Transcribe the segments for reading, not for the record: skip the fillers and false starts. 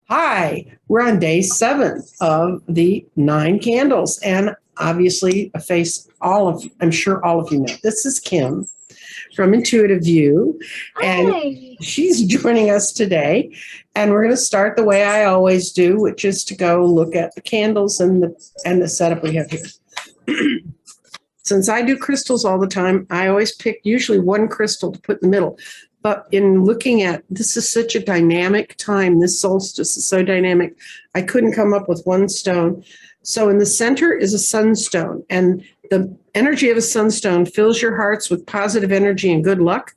Hi, we're on day 7 of the 9 candles, and obviously a face I'm sure all of you know. This is Kim from Intuitiview, and Hi. she's joining us today. And we're going to start the way I always do, which is to go look at the candles and the setup we have here. Since I do crystals all the time, I always pick usually one crystal to put in the middle. But in looking at this is such a dynamic time, this solstice is so dynamic, I couldn't come up with one stone. So in the center is a sunstone, and the energy of a sunstone fills your hearts with positive energy and good luck.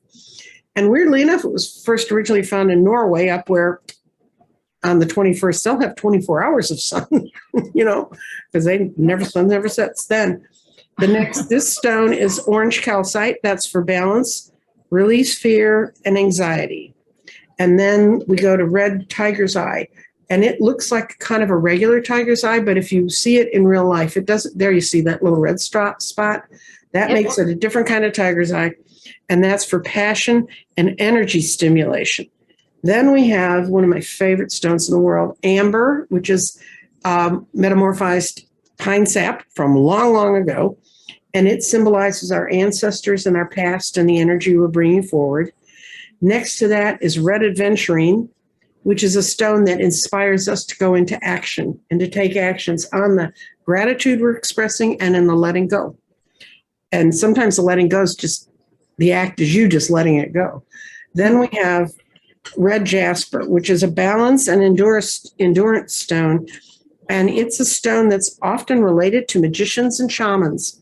And weirdly enough, it was first originally found in Norway, up where on the 21st, they'll have 24 hours of sun, because sun never sets then. This stone is orange calcite. That's for balance, release fear, and anxiety. And then we go to red tiger's eye. And it looks like kind of a regular tiger's eye, but if you see it in real life, it doesn't. There you see that little red spot. That makes it a different kind of tiger's eye. And that's for passion and energy stimulation. Then we have one of my favorite stones in the world, amber, which is metamorphized pine sap from long, long ago. And it symbolizes our ancestors and our past and the energy we're bringing forward. Next to that is red aventurine, which is a stone that inspires us to go into action and to take actions on the gratitude we're expressing and in the letting go. And sometimes the letting go is just the act is you just letting it go. Then we have red jasper, which is a balance and endurance stone. And it's a stone that's often related to magicians and shamans.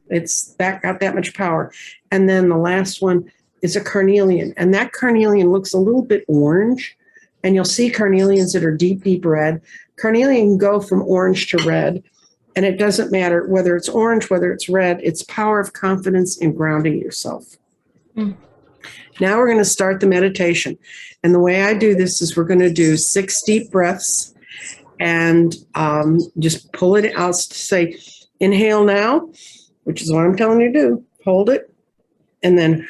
It's got that much power. And then the last one is a carnelian. And that carnelian looks a little bit orange. And you'll see carnelians that are deep, deep red. Carnelian can go from orange to red. And it doesn't matter whether it's orange, whether it's red. It's power of confidence in grounding yourself. Now we're going to start the meditation. And the way I do this is we're going to do 6 deep breaths and just pull it. I'll say, inhale now, which is what I'm telling you to do. Hold it. And then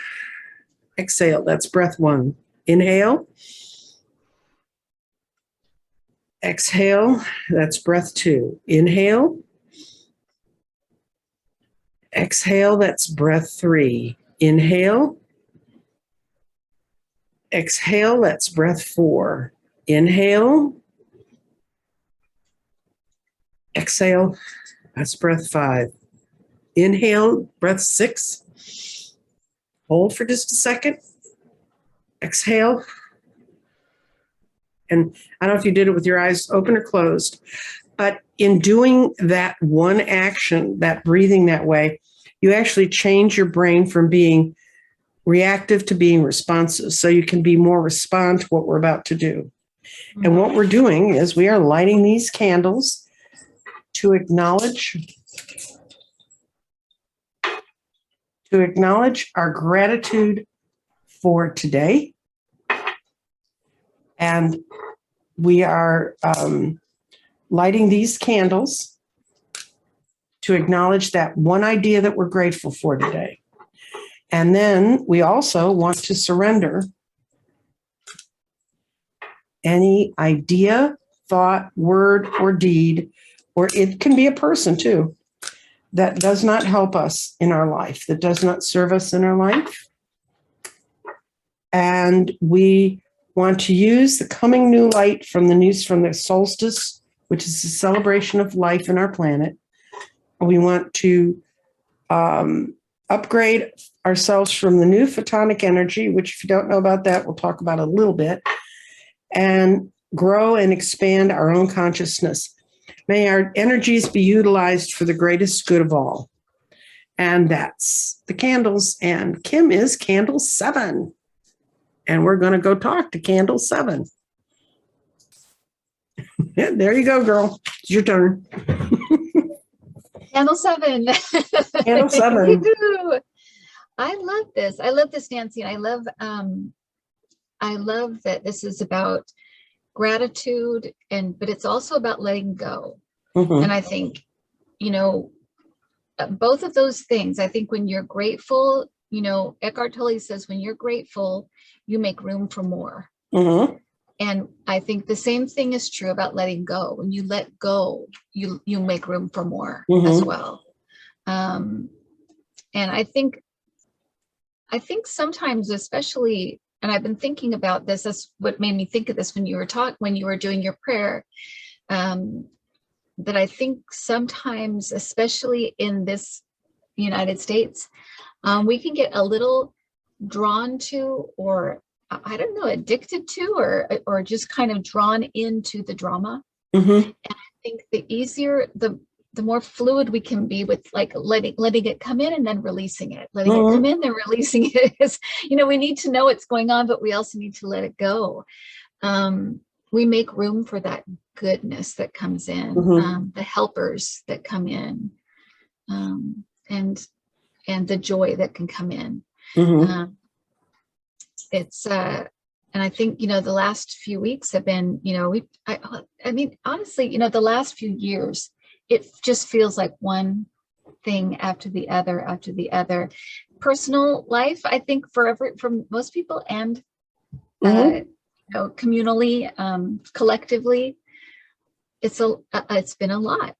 exhale. That's breath 1. Inhale. Exhale. That's breath 2. Inhale. Exhale. That's breath 3. Inhale. Exhale. That's breath 4. Inhale. Exhale. That's breath 5. Inhale, breath 6. Hold for just a second. Exhale. And I don't know if you did it with your eyes open or closed, but in doing that one action, that breathing that way, you actually change your brain from being reactive to being responsive. So you can be more respond to what we're about to do. And what we're doing is we are lighting these candles to acknowledge our gratitude for today. And we are lighting these candles to acknowledge that one idea that we're grateful for today. And then we also want to surrender any idea, thought, word, or deed, or it can be a person too, that does not help us in our life, that does not serve us in our life. And we want to use the coming new light from the solstice, which is a celebration of life in our planet. We want to upgrade ourselves from the new photonic energy, which if you don't know about that, we'll talk about a little bit, and grow and expand our own consciousness. May our energies be utilized for the greatest good of all. And that's the candles. And Kim is candle 7. And we're going to go talk to candle 7. Yeah, there you go, girl. It's your turn. Candle 7. Candle 7. I love this. I love this, Nancy. And I love that this is about gratitude, but it's also about letting go. And I think, both of those things, I think when you're grateful, Eckhart Tolle says, when you're grateful, you make room for more. And I think the same thing is true about letting go. When you let go, you make room for more as well. And I think sometimes, especially, and I've been thinking about this, that's what made me think of this when you were doing your prayer, that I think sometimes, especially in this United States, we can get a little drawn to, or I don't know, addicted to, or just kind of drawn into the drama. And I think the easier, the more fluid we can be with, like, letting it come in and then releasing it, letting it come in, then releasing it. Is, we need to know what's going on, but we also need to let it go. We make room for that goodness that comes in, the helpers that come in, and the joy that can come in. And I think, the last few weeks have been, I mean, honestly, the last few years, it just feels like one thing after the other. Personal life, I think for most people, and communally, collectively, it's been a lot,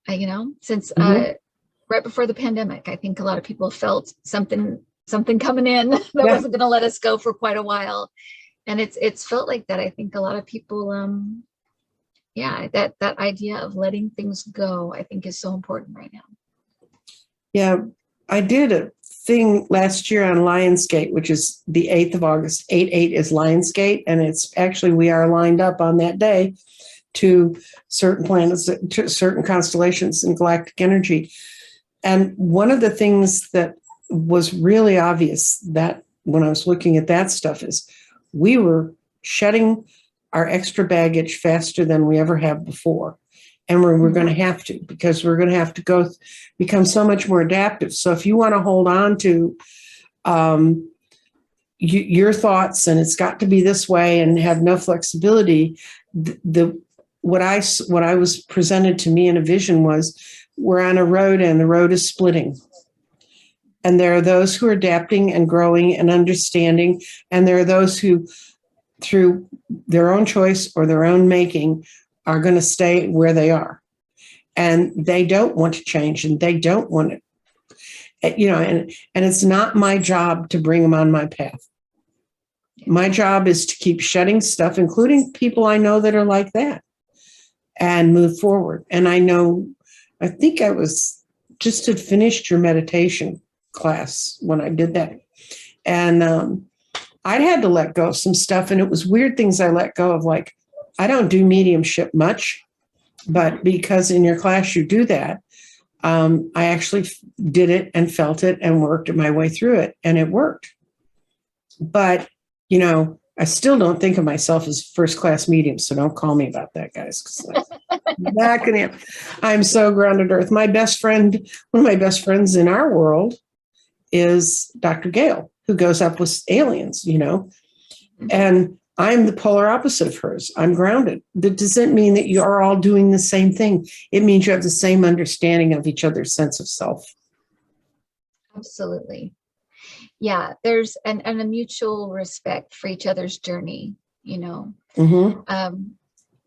since right before the pandemic. I think a lot of people felt something coming in that wasn't going to let us go for quite a while. And it's felt like that. I think a lot of people, that idea of letting things go, I think, is so important right now. Yeah, I did a thing last year on Lionsgate, which is the 8th of August. 8/8 is Lionsgate, and it's actually, we are lined up on that day to certain planets, to certain constellations in galactic energy. And one of the things that was really obvious that when I was looking at that stuff is we were shedding our extra baggage faster than we ever have before. And we're going to have to, because we're going to have to become so much more adaptive. So if you want to hold on to your thoughts, and it's got to be this way, and have no flexibility, what I was presented to me in a vision was, we're on a road and the road is splitting. And there are those who are adapting and growing and understanding. And there are those who, through their own choice or their own making, are going to stay where they are. And they don't want to change, and they don't want it. And it's not my job to bring them on my path. My job is to keep shedding stuff, including people I know that are like that, and move forward. And I think I had finished your meditation class when I did that. And I'd had to let go of some stuff, and it was weird things I let go of. Like, I don't do mediumship much, but because in your class you do that, I actually did it and felt it and worked my way through it, and it worked. But, I still don't think of myself as first-class medium, so don't call me about that, guys. 'Cause back in it, I'm so grounded earth. My best friend, one of my best friends in our world, is Dr. Gale, who goes up with aliens, and I'm the polar opposite of hers. I'm grounded. That doesn't mean that you are all doing the same thing. It means you have the same understanding of each other's sense of self. Absolutely. Yeah, there's a mutual respect for each other's journey, I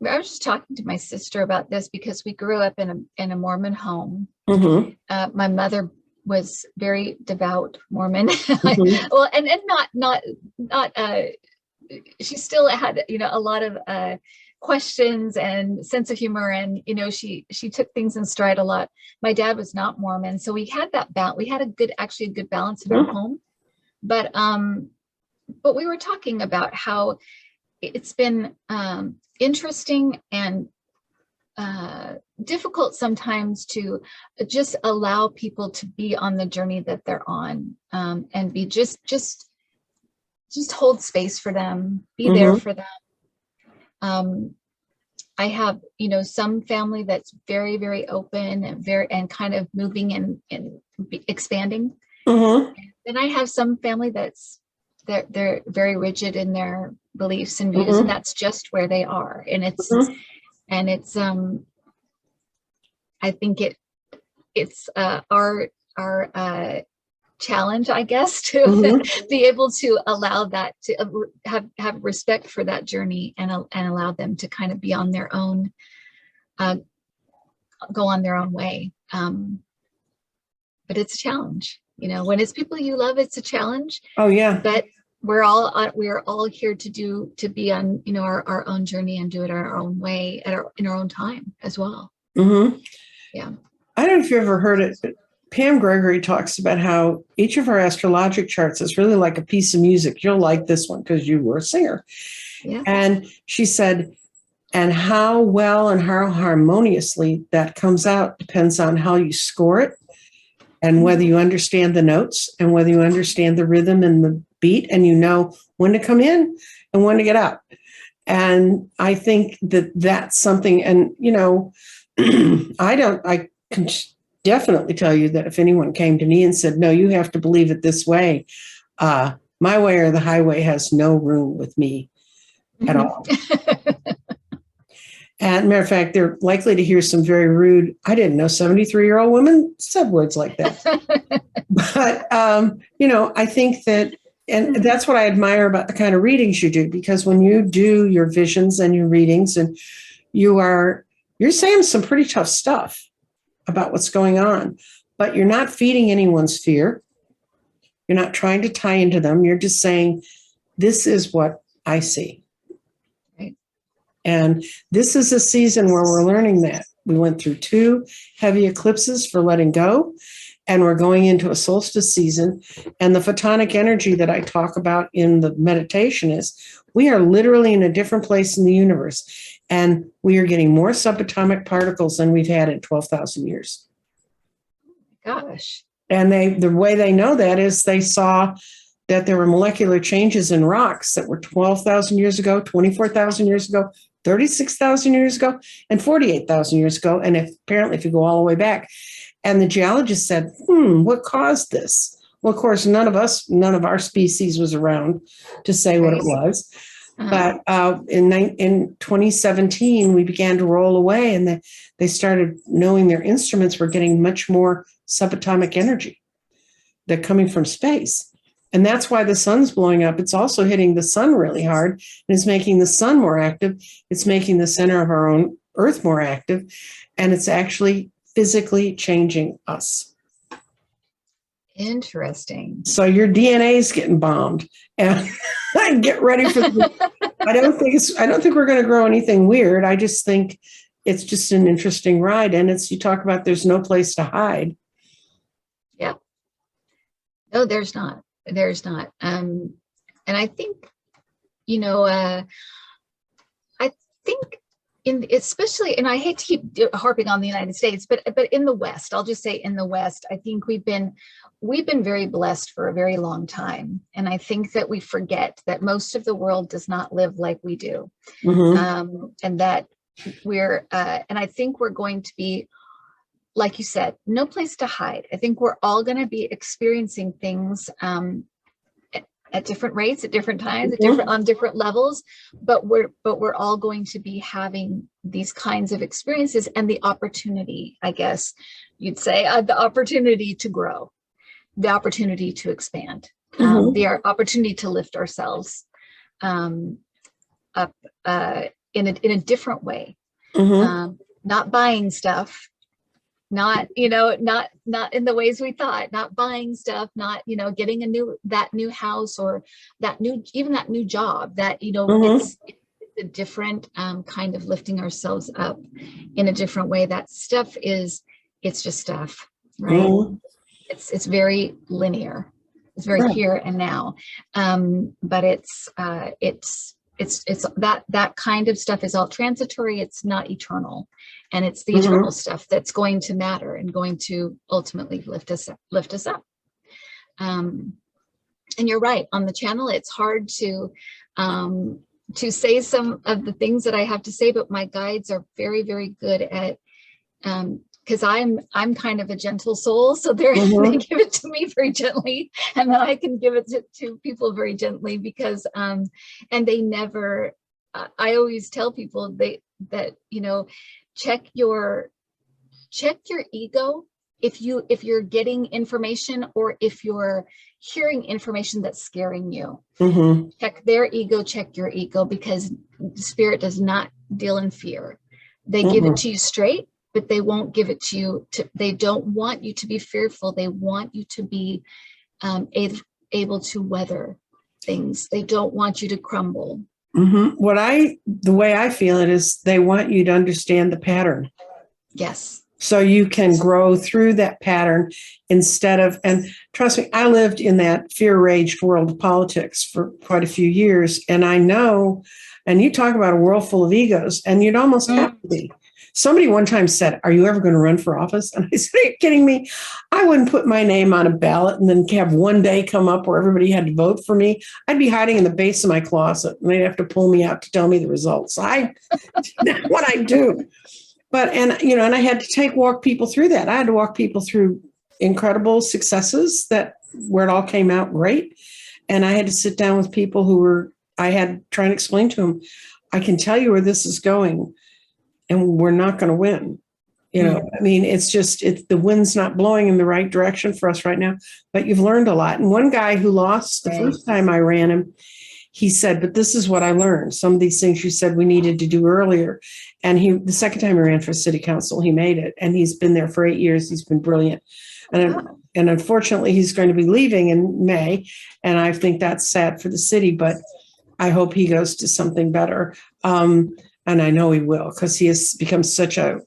was just talking to my sister about this, because we grew up in a Mormon home. My mother was very devout Mormon. Well, and not she still had, a lot of questions and sense of humor, and she took things in stride a lot. My dad was not Mormon, so we had that balance. We had a good balance in our home. But we were talking about how it's been interesting and difficult sometimes to just allow people to be on the journey that they're on, and be just hold space for them, be there for them. I have, some family that's very, very open and kind of moving and expanding. And I have some family they're very rigid in their beliefs and views, and that's just where they are. And it's I think it's our challenge, I guess, to be able to allow that, to have respect for that journey, and allow them to kind of be on their own, go on their own way. But it's a challenge, when it's people you love, it's a challenge. Oh yeah. But we are all here to be on, our own journey, and do it our own way, in our own time as well. Yeah. I don't know if you ever heard it, but Pam Gregory talks about how each of our astrologic charts is really like a piece of music. You'll like this one because you were a singer. Yeah. And she said, and how well and how harmoniously that comes out depends on how you score it, and whether you understand the notes, and whether you understand the rhythm and the beat, and you know when to come in and when to get out. And I think that that's something, and I can definitely tell you that if anyone came to me and said, no, you have to believe it this way, my way or the highway has no room with me at all. And matter of fact, they're likely to hear some very rude, I didn't know 73-year-old women said words like that. But, I think that, and that's what I admire about the kind of readings you do, because when you do your visions and your readings, and you're saying some pretty tough stuff about what's going on, but you're not feeding anyone's fear. You're not trying to tie into them. You're just saying, this is what I see. Right. And this is a season where we're learning that. We went through 2 heavy eclipses for letting go, and we're going into a solstice season. And the photonic energy that I talk about in the meditation is, we are literally in a different place in the universe, and we are getting more subatomic particles than we've had in 12,000 years. Gosh. And the way they know that is they saw that there were molecular changes in rocks that were 12,000 years ago, 24,000 years ago, 36,000 years ago, and 48,000 years ago. And apparently, if you go all the way back, and the geologist said, what caused this? Well, of course, none of our species was around to say what it was. But in 2017, we began to roll away, and they started knowing their instruments were getting much more subatomic energy. They're coming from space. And that's why the sun's blowing up. It's also hitting the sun really hard, and it's making the sun more active. It's making the center of our own Earth more active, and it's actually physically changing us. Interesting. So your DNA is getting bombed, and get ready for I don't think we're going to grow anything weird. I just think it's just an interesting ride. And you talk about there's no place to hide. Yeah. No, there's not. There's not. And I think, I think especially, and I hate to keep harping on the United States, but in the West, I'll just say in the West, I think we've been very blessed for a very long time. And I think that we forget that most of the world does not live like we do. And that and I think we're going to be, like you said, no place to hide. I think we're all going to be experiencing things at different rates, at different times, on different levels, but we're all going to be having these kinds of experiences, and the opportunity, I guess you'd say, the opportunity to grow, the opportunity to expand, the opportunity to lift ourselves up in a different way, not buying stuff. Not in the ways we thought, not buying stuff, not, getting that new house, or that new job, that, it's a different kind of lifting ourselves up in a different way. That stuff it's just stuff, right? It's very linear. It's very here and now. But it's that kind of stuff is all transitory. It's not eternal. And it's the eternal stuff that's going to matter and going to ultimately lift us up. And you're right, on the channel, it's hard to say some of the things that I have to say, but my guides are very, very good at, because I'm kind of a gentle soul, so they give it to me very gently, and then I can give it to people very gently, because and they never. I always tell people that check your ego if you're getting information or if you're hearing information that's scaring you, check their ego, check your ego, because spirit does not deal in fear. They give it to you straight, but they won't give it to you they don't want you to be fearful. They want you to be able to weather things. They don't want you to crumble. The way I feel it is they want you to understand the pattern. Yes. So you can grow through that pattern instead of, and trust me, I lived in that fear-raged world of politics for quite a few years. And I know, and you talk about a world full of egos, and you'd almost have to be. Somebody one time said, "Are you ever going to run for office?" And I said, "Are you kidding me? I wouldn't put my name on a ballot and then have one day come up where everybody had to vote for me. I'd be hiding in the base of my closet and they'd have to pull me out to tell me the results." That's what I do. But, and I had to walk people through that. I had to walk people through incredible successes where it all came out great. And I had to sit down with people I had trying to explain to them, I can tell you where this is going and we're not going to win. I mean, the wind's not blowing in the right direction for us right now, but you've learned a lot. And one guy who lost the first time I ran him, he said, "But this is what I learned. Some of these things you said we needed to do earlier." And the second time he ran for city council, he made it. And he's been there for 8 years. He's been brilliant. And unfortunately, he's going to be leaving in May. And I think that's sad for the city, but I hope he goes to something better. And I know he will, because he has become such a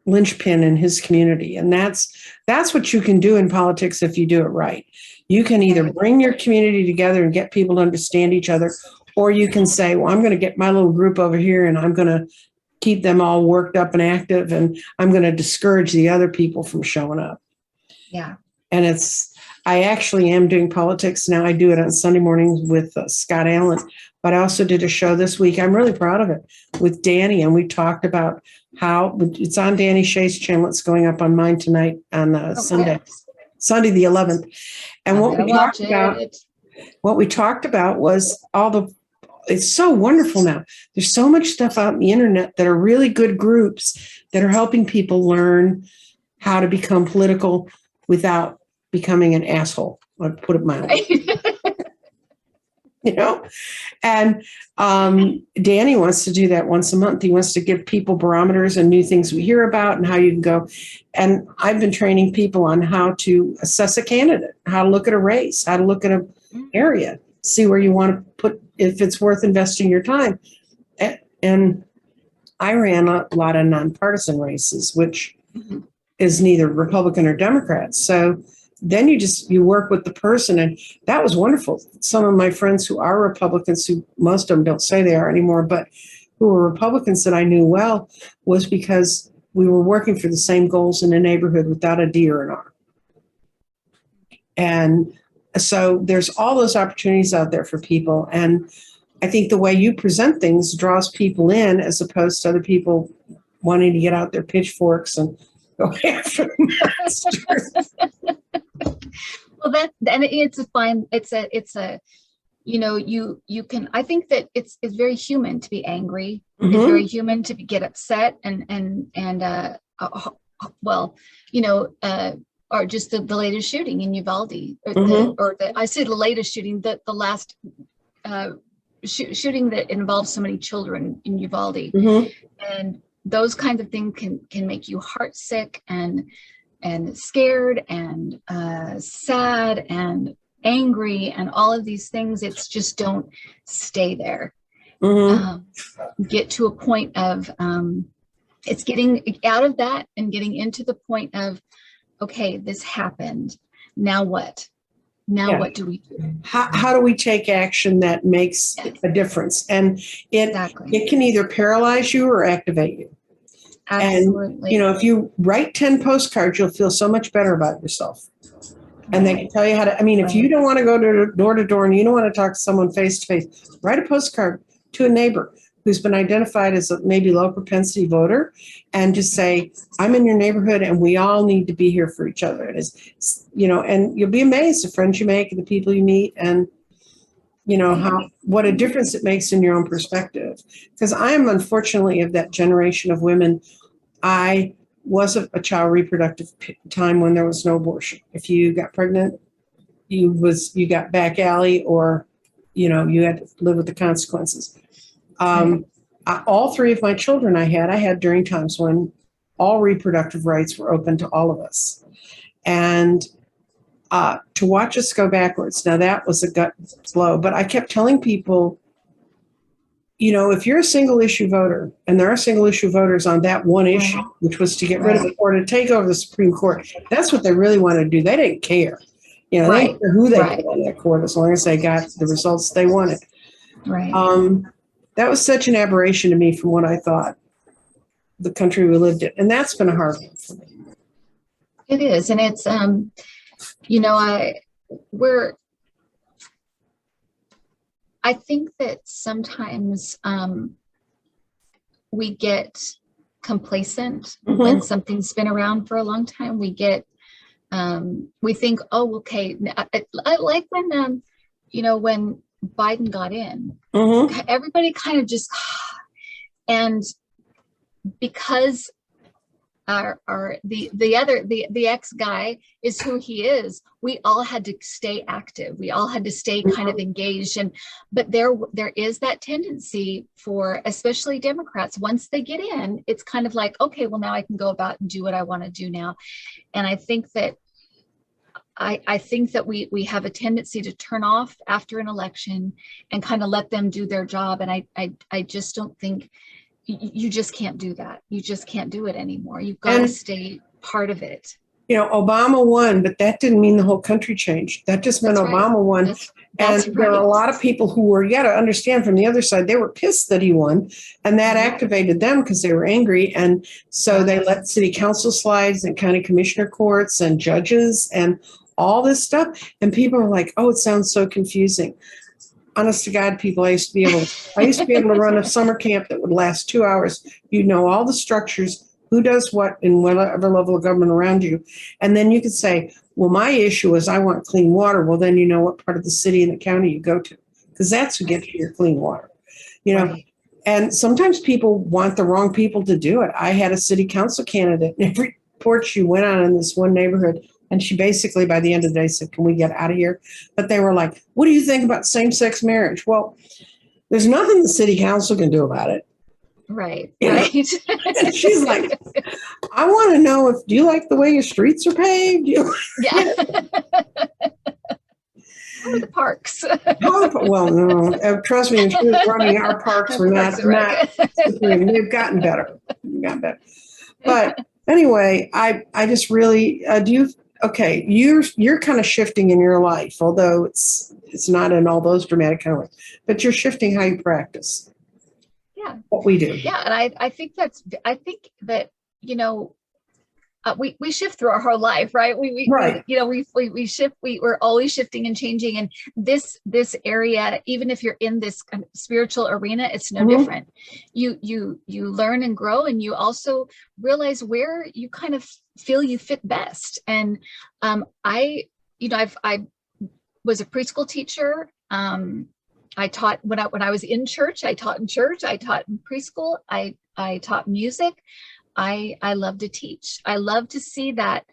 linchpin in his community. And that's what you can do in politics if you do it right. You can either bring your community together and get people to understand each other, or you can say, well, I'm going to get my little group over here and I'm going to keep them all worked up and active, and I'm going to discourage the other people from showing up. Yeah. And I actually am doing politics now. I do it on Sunday mornings with Scott Allen, but I also did a show this week. I'm really proud of it, with Danny. And we talked about how it's on Danny Shea's channel. It's going up on mine tonight on Sunday the 11th. And what we talked about was it's so wonderful now. There's so much stuff out on the internet that are really good groups that are helping people learn how to become political without becoming an asshole. I'll put it mildly. And Danny wants to do that once a month. He wants to give people barometers and new things we hear about and how you can go. And I've been training people on how to assess a candidate, how to look at a race, how to look at an area, see where you want to put, if it's worth investing your time. And I ran a lot of nonpartisan races, which is neither Republican or Democrat. So then you work with the person, and that was wonderful. Some of my friends who are Republicans, who most of them don't say they are anymore, but who were Republicans that I knew well, was because we were working for the same goals in a neighborhood without a D or an R. And so there's all those opportunities out there for people. And I think the way you present things draws people in, as opposed to other people wanting to get out their pitchforks and go after the monsters. Well, you can, I think that it's very human to be angry. It's very human to get upset or just the latest shooting in Uvalde, I say the latest shooting, the last shooting that involved so many children in Uvalde. And those kinds of things can make you heartsick and scared and sad and angry and all of these things. It's just, don't stay there. Get to a point of it's getting out of that and getting into the point of, okay, this happened. Now what? What do we do? How do we take action that makes a difference? And it can either paralyze you or activate you. Absolutely. And, if you write 10 postcards, you'll feel so much better about yourself. And they can tell you how to, if you don't want to go door to door and you don't want to talk to someone face to face, write a postcard to a neighbor who's been identified as a maybe low propensity voter, and just say, I'm in your neighborhood and we all need to be here for each other. And you'll be amazed the friends you make and the people you meet, and what a difference it makes in your own perspective. Because I am unfortunately of that generation of women. I was a child reproductive time when there was no abortion. If you got pregnant, you got back alley, or, you had to live with the consequences. All three of my children I had during times when all reproductive rights were open to all of us. And to watch us go backwards, now that was a gut blow. But I kept telling people, if you're a single issue voter, and there are single issue voters on that one issue, which was to get rid of it or to take over the Supreme Court, that's what they really wanted to do. They didn't care. They didn't care who they put on that court, as long as they got the results they wanted. Right. That was such an aberration to me from what I thought the country we lived in. And that's been a hard one for me. It is. And it's, I think that sometimes we get complacent when something's been around for a long time. We think, oh, okay. I like when, when Biden got in, everybody kind of just, and because the ex guy is who he is, we all had to stay active. We all had to stay kind of engaged. But there is that tendency for, especially Democrats, once they get in, it's kind of like, okay, well, now I can go about and do what I want to do now. And I think that we have a tendency to turn off after an election and kind of let them do their job. And I just don't think you just can't do that. You just can't do it anymore. You've got to stay part of it. Obama won, but that didn't mean the whole country changed. That just meant Obama won. That's there are a lot of people who were, to understand from the other side, they were pissed that he won, and that activated them because they were angry. And so they let city council slides and county commissioner courts and judges and all this stuff. And people are like, oh, it sounds so confusing. Honest to God, people, I used to be able to run a summer camp that would last 2 hours. All the structures, who does what in whatever level of government around you. And then you could say, well, my issue is I want clean water. Well, then you know what part of the city and the county you go to, because that's who gets your clean water. And sometimes people want the wrong people to do it. I had a city council candidate, and every porch you went on in this one neighborhood, and she basically, by the end of the day, said, can we get out of here? But they were like, what do you think about same-sex marriage? Well, there's nothing the city council can do about it. Right. And she's like, I want to know do you like the way your streets are paved? Yeah. How are the parks? Well, no, trust me, she was running our parks. We're not, they've gotten better. But anyway, I just really, you're kind of shifting in your life, although it's not in all those dramatic kind of ways, but you're shifting how you practice. Yeah. What we do. Yeah. And I think that, we shift through our whole life, right? We shift, we're always shifting and changing. And this area, even if you're in this kind of spiritual arena, it's no different. You learn and grow, and you also realize where you kind of feel you fit best. And I was a preschool teacher. I taught when I was in church. I taught in church. I taught in preschool. I taught music. I love to teach. I love to see that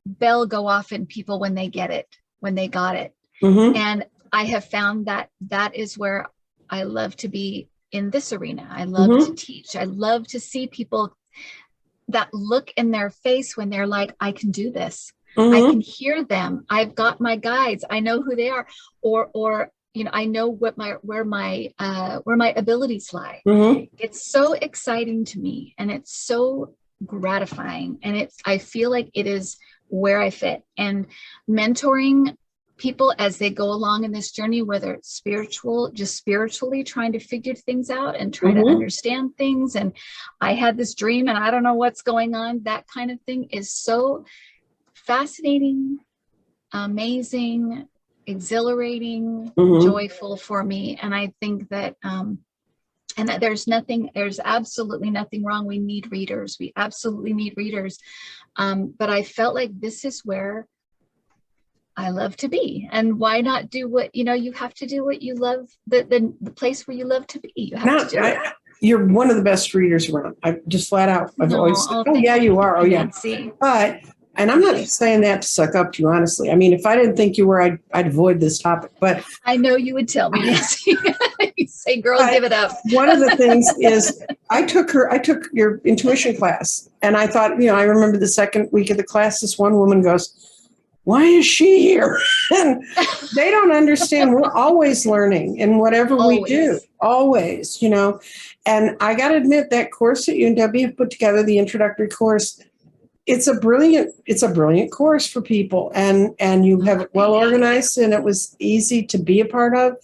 bell go off in people when they get it, when they got it. And I have found that is where I love to be in this arena. I love to teach. I love to see people, that look in their face when they're like, I can do this. I can hear them. I've got my guides. I know who they are, or I know where my abilities lie. It's so exciting to me, and it's so gratifying, and I feel like it is where I fit. And mentoring people as they go along in this journey, whether it's spiritually trying to figure things out and try to understand things. And I had this dream and I don't know what's going on. That kind of thing is so fascinating, amazing, exhilarating, joyful for me. And I think that, and that there's absolutely nothing wrong. We need readers. We absolutely need readers. But I felt like this is where I love to be. And why not do what, you have to do what you love, the place where you love to be. You have to do it. you're one of the best readers around. I just flat out, I've No, always said, oh thank yeah, you are. Oh yeah. Nancy. But, and I'm not saying that to suck up to you, honestly. I mean, if I didn't think you were, I'd avoid this topic, but I know you would tell me, Nancy. You say, girl, give it up. one of the things is I took your intuition class, and I thought, I remember the second week of the class, this one woman goes, why is she here? And they don't understand. We're always learning in whatever we do, always, And I got to admit, that course that you and Debbie have put together, the introductory course, it's a brilliant course for people, and you have it well organized, and it was easy to be a part of.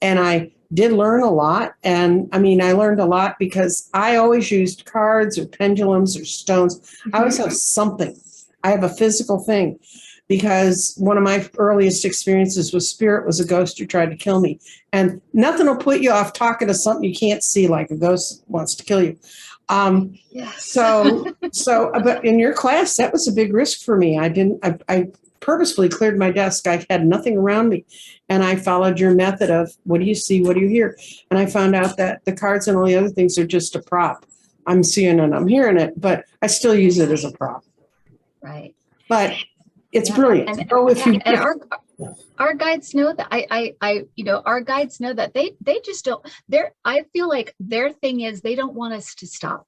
And I did learn a lot. And I mean, I learned a lot because I always used cards or pendulums or stones. I always have something. I have a physical thing. Because one of my earliest experiences with spirit was a ghost who tried to kill me. And nothing will put you off talking to something you can't see, like a ghost wants to kill you. Yes. So, but in your class, that was a big risk for me. I purposefully cleared my desk. I had nothing around me. And I followed your method of, what do you see? What do you hear? And I found out that the cards and all the other things are just a prop. I'm seeing and I'm hearing it, but I still use it as a prop. Right. But it's brilliant. And our guides know that our guides know that they just don't, I feel like their thing is they don't want us to stop.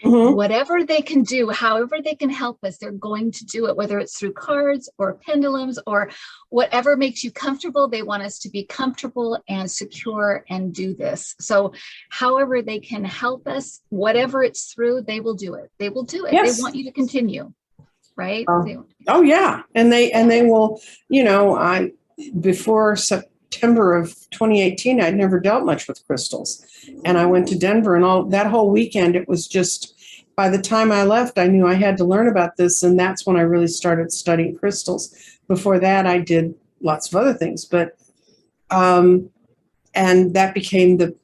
Mm-hmm. Whatever they can do, however they can help us, they're going to do it, whether it's through cards or pendulums or whatever makes you comfortable. They want us to be comfortable and secure and do this. So however they can help us, whatever it's through, they will do it. They will do it. Yes. They want you to continue. Right? Oh yeah. And they will, before September of 2018, I'd never dealt much with crystals. And I went to Denver, and that whole weekend, it was just, by the time I left, I knew I had to learn about this. And that's when I really started studying crystals. Before that, I did lots of other things, but, and that became the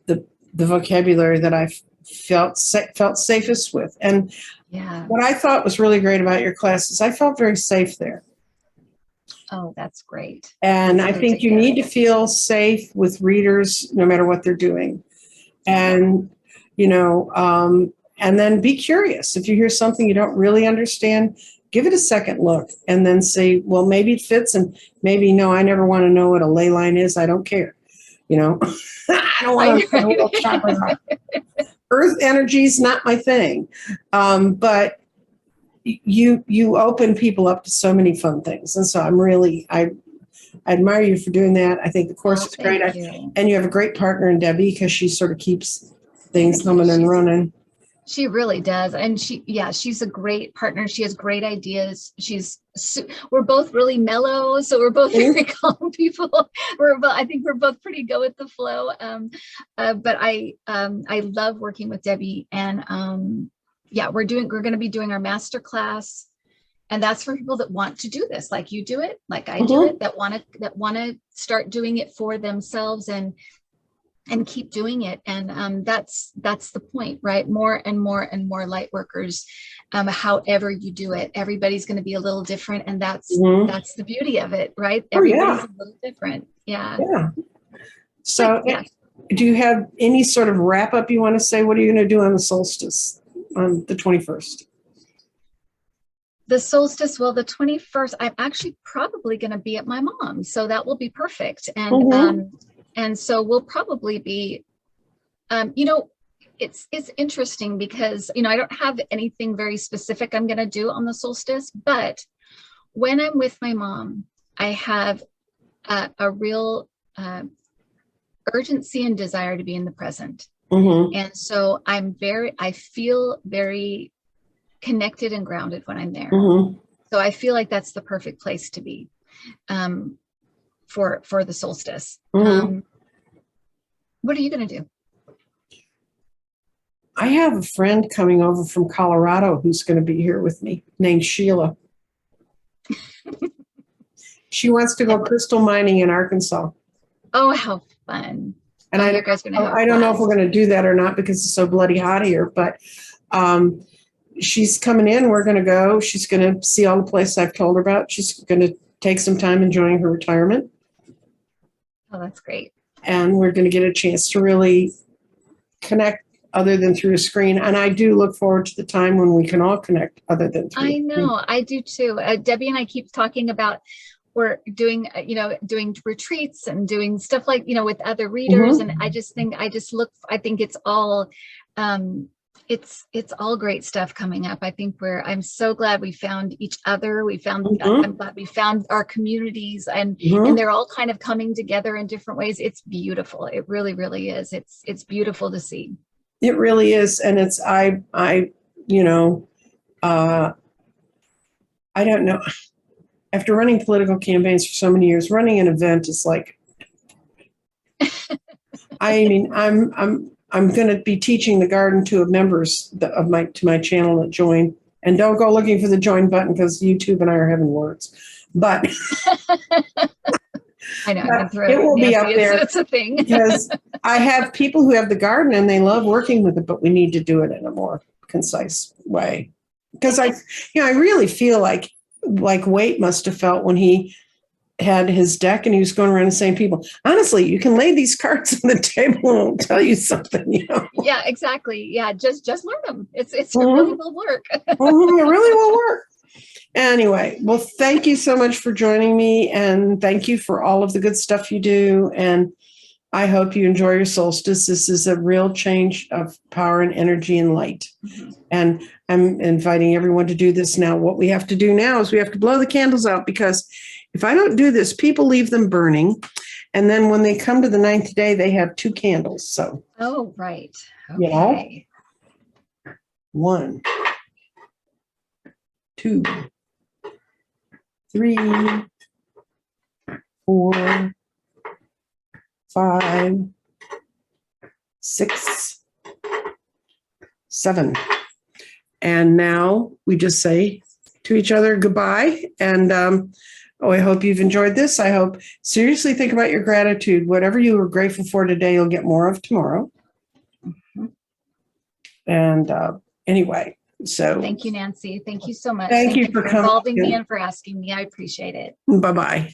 vocabulary that I felt safest with. And what I thought was really great about your class is I felt very safe there. Oh, that's great. And I think you need to feel safe with readers no matter what they're doing. And, and then be curious. If you hear something you don't really understand, give it a second look and then say, well, maybe it fits, and maybe, no, I never want to know what a ley line is. I don't care. I don't want to know what chakras are. Earth energy is not my thing. But you open people up to so many fun things. And so I admire you for doing that. I think the course is great. And you have a great partner in Debbie, because she sort of keeps things coming and running. She really does. And she's a great partner. She has great ideas. We're both really mellow. So we're both very calm people. I think we're both pretty go with the flow. But I love working with Debbie, and we're going to be doing our master class. And that's for people that want to do this, like you do it, like I do it, that want to start doing it for themselves and keep doing it. And that's the point, right? More and more and more light workers, however you do it, everybody's going to be a little different. And that's the beauty of it, right? Everybody's a little different. Yeah. So do you have any sort of wrap up you want to say? What are you going to do on the solstice on the 21st? The solstice, well, the 21st, I'm actually probably going to be at my mom's, so that will be perfect. And so we'll probably be, it's interesting because, I don't have anything very specific I'm going to do on the solstice, but when I'm with my mom, I have a real urgency and desire to be in the present. And so I feel very connected and grounded when I'm there. So I feel like that's the perfect place to be for the solstice. What are you going to do? I have a friend coming over from Colorado who's going to be here with me, named Sheila. She wants to go crystal mining in Arkansas. Oh, how fun. And I don't know if we're going to do that or not because it's so bloody hot here, but she's coming in. We're going to go. She's going to see all the places I've told her about. She's going to take some time enjoying her retirement. Oh, that's great. And we're going to get a chance to really connect other than through a screen. And I do look forward to the time when we can all connect other than through. I know, I do too. Debbie and I keep talking about we're doing, doing retreats and doing stuff like, with other readers. And I think it's all, it's all great stuff coming up. I'm so glad we found each other. I'm glad we found our communities and they're all kind of coming together in different ways. It's beautiful. It really, really is. It's beautiful to see. It really is. And it's, I don't know. After running political campaigns for so many years, running an event is like, I mean, I'm going to be teaching the garden to members to my channel that join, and don't go looking for the join button because YouTube and I are having words, but I know it will be up there. It's a thing because I have people who have the garden and they love working with it, but we need to do it in a more concise way. Because I really feel like Waite must have felt when he had his deck and he was going around and saying, people, honestly, you can lay these cards on the table and it'll tell you something, Yeah, exactly. Yeah, just learn them. It really will work. It really will work. Anyway, well, thank you so much for joining me, and thank you for all of the good stuff you do. And I hope you enjoy your solstice. This is a real change of power and energy and light. And I'm inviting everyone to do this now. What we have to do now is we have to blow the candles out, because if I don't do this, people leave them burning. And then when they come to the 9th day, they have 2 candles. So, oh, right. Okay. 1, 2, 3, 4, 5, 6, 7. And now we just say to each other goodbye. And I hope you've enjoyed this. I hope, seriously think about your gratitude. Whatever you were grateful for today, you'll get more of tomorrow. And anyway, so. Thank you, Nancy. Thank you so much. Thank you for coming. Involving me and for asking me. I appreciate it. Bye-bye.